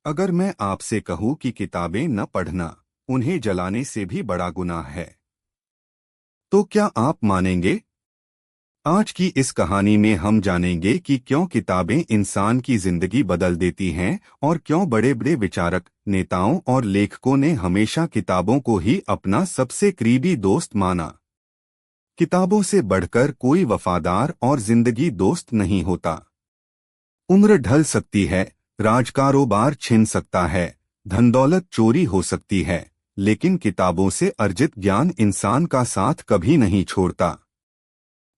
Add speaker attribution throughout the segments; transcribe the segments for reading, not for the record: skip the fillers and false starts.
Speaker 1: अगर मैं आपसे कहूं कि किताबें न पढ़ना उन्हें जलाने से भी बड़ा गुनाह है, तो क्या आप मानेंगे? आज की इस कहानी में हम जानेंगे कि क्यों किताबें इंसान की जिंदगी बदल देती हैं और क्यों बड़े बड़े विचारक, नेताओं और लेखकों ने हमेशा किताबों को ही अपना सबसे करीबी दोस्त माना। किताबों से बढ़कर कोई वफादार और जिंदगी दोस्त नहीं होता। उम्र ढल सकती है, राज कारोबार छिन सकता है, धन दौलत चोरी हो सकती है, लेकिन किताबों से अर्जित ज्ञान इंसान का साथ कभी नहीं छोड़ता।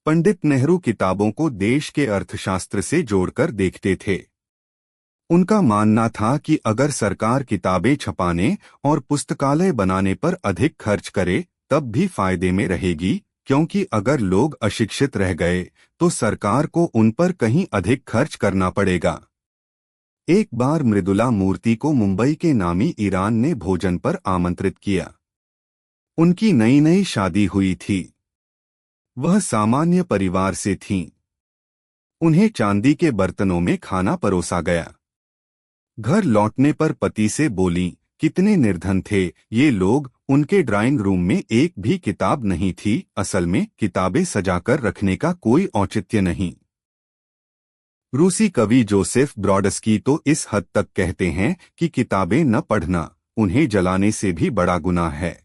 Speaker 1: पंडित नेहरू किताबों को देश के अर्थशास्त्र से जोड़कर देखते थे। उनका मानना था कि अगर सरकार किताबें छपाने और पुस्तकालय बनाने पर अधिक खर्च करे तब भी फायदे में रहेगी, क्योंकि अगर लोग अशिक्षित रह गए तो सरकार को उन पर कहीं अधिक खर्च करना पड़ेगा। एक बार मृदुला मूर्ति को मुंबई के नामी ईरान ने भोजन पर आमंत्रित किया। उनकी नई नई शादी हुई थी। वह सामान्य परिवार से थीं। उन्हें चांदी के बर्तनों में खाना परोसा गया। घर लौटने पर पति से बोलीं, कितने निर्धन थे ये लोग, उनके ड्राइंग रूम में एक भी किताब नहीं थी। असल में किताबें सजाकर रखने का कोई औचित्य नहीं। रूसी कवि जोसेफ ब्रॉडस्की तो इस हद तक कहते हैं कि किताबें न पढ़ना उन्हें जलाने से भी बड़ा गुनाह है।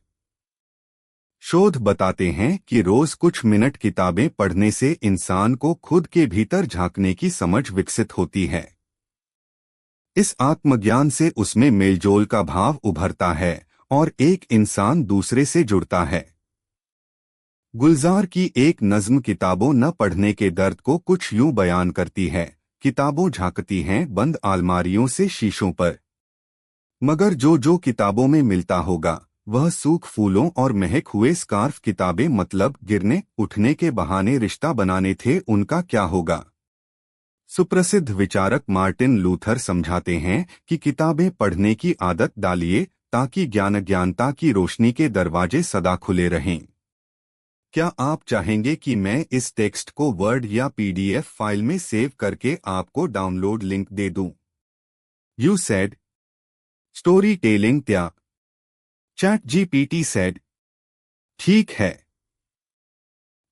Speaker 1: शोध बताते हैं कि रोज कुछ मिनट किताबें पढ़ने से इंसान को खुद के भीतर झांकने की समझ विकसित होती है। इस आत्मज्ञान से उसमें मेलजोल का भाव उभरता है और एक इंसान दूसरे से जुड़ता है। गुलजार की एक नज्म किताबों न पढ़ने के दर्द को कुछ यूं बयान करती है। किताबों झांकती हैं बंद अलमारियों से शीशों पर, मगर जो किताबों में मिलता होगा वह सूख फूलों और महक हुए स्कार्फ। किताबें मतलब गिरने उठने के बहाने रिश्ता बनाने थे, उनका क्या होगा? सुप्रसिद्ध विचारक मार्टिन लूथर समझाते हैं कि किताबें पढ़ने की आदत डालिए ताकि ज्ञानता की रोशनी के दरवाजे सदा खुले रहें। क्या आप चाहेंगे कि मैं इस टेक्स्ट को वर्ड या पीडीएफ फाइल में सेव करके आपको डाउनलोड लिंक दे दूं? यू सेड स्टोरी टेलिंग त्या ChatGPT सेड ठीक है।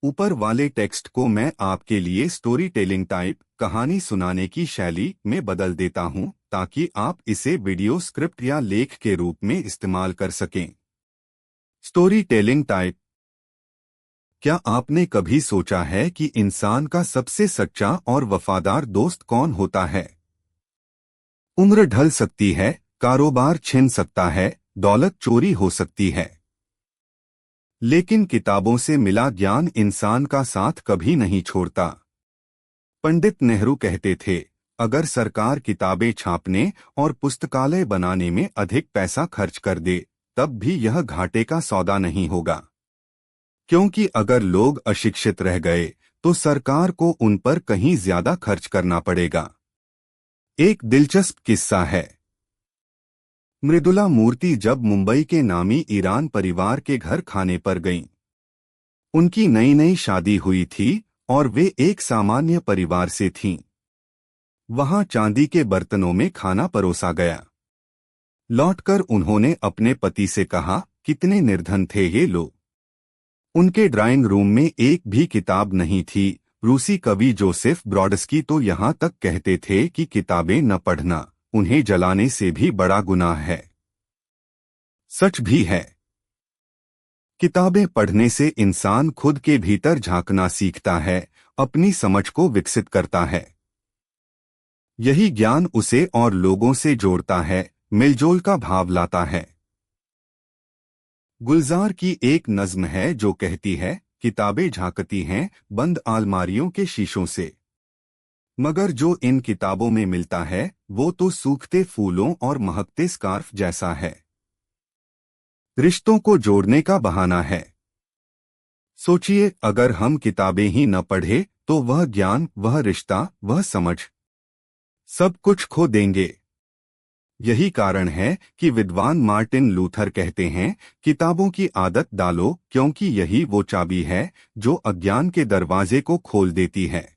Speaker 1: ऊपर वाले टेक्स्ट को मैं आपके लिए स्टोरी टेलिंग टाइप कहानी सुनाने की शैली में बदल देता हूं ताकि आप इसे वीडियो स्क्रिप्ट या लेख के रूप में इस्तेमाल कर सकें। Story telling type. क्या आपने कभी सोचा है कि इंसान का सबसे सच्चा और वफादार दोस्त कौन होता है? उम्र ढल सकती है, कारोबार छिन सकता है, दौलत चोरी हो सकती है, लेकिन किताबों से मिला ज्ञान इंसान का साथ कभी नहीं छोड़ता। पंडित नेहरू कहते थे, अगर सरकार किताबें छापने और पुस्तकालय बनाने में अधिक पैसा खर्च कर दे तब भी यह घाटे का सौदा नहीं होगा, क्योंकि अगर लोग अशिक्षित रह गए तो सरकार को उन पर कहीं ज्यादा खर्च करना पड़ेगा। एक दिलचस्प किस्सा है। मृदुला मूर्ति जब मुंबई के नामी ईरान परिवार के घर खाने पर गईं। उनकी नई नई शादी हुई थी और वे एक सामान्य परिवार से थीं। वहां चांदी के बर्तनों में खाना परोसा गया। लौटकर उन्होंने अपने पति से कहा, कितने निर्धन थे ये लोग, उनके ड्राइंग रूम में एक भी किताब नहीं थी। रूसी कवि जोसेफ ब्रॉडस्की तो यहाँ तक कहते थे कि किताबें न पढ़ना उन्हें जलाने से भी बड़ा गुनाह है। सच भी है। किताबें पढ़ने से इंसान खुद के भीतर झांकना सीखता है, अपनी समझ को विकसित करता है। यही ज्ञान उसे और लोगों से जोड़ता है, मिलजोल का भाव लाता है। गुलजार की एक नज्म है जो कहती है, किताबें झांकती हैं बंद अलमारियों के शीशों से, मगर जो इन किताबों में मिलता है वो तो सूखते फूलों और महकते स्कार्फ जैसा है। रिश्तों को जोड़ने का बहाना है। सोचिए, अगर हम किताबें ही न पढ़े तो वह ज्ञान, वह रिश्ता, वह समझ सब कुछ खो देंगे। यही कारण है कि विद्वान मार्टिन लूथर कहते हैं, किताबों की आदत डालो क्योंकि यही वो चाबी है जो अज्ञान के दरवाजे को खोल देती है।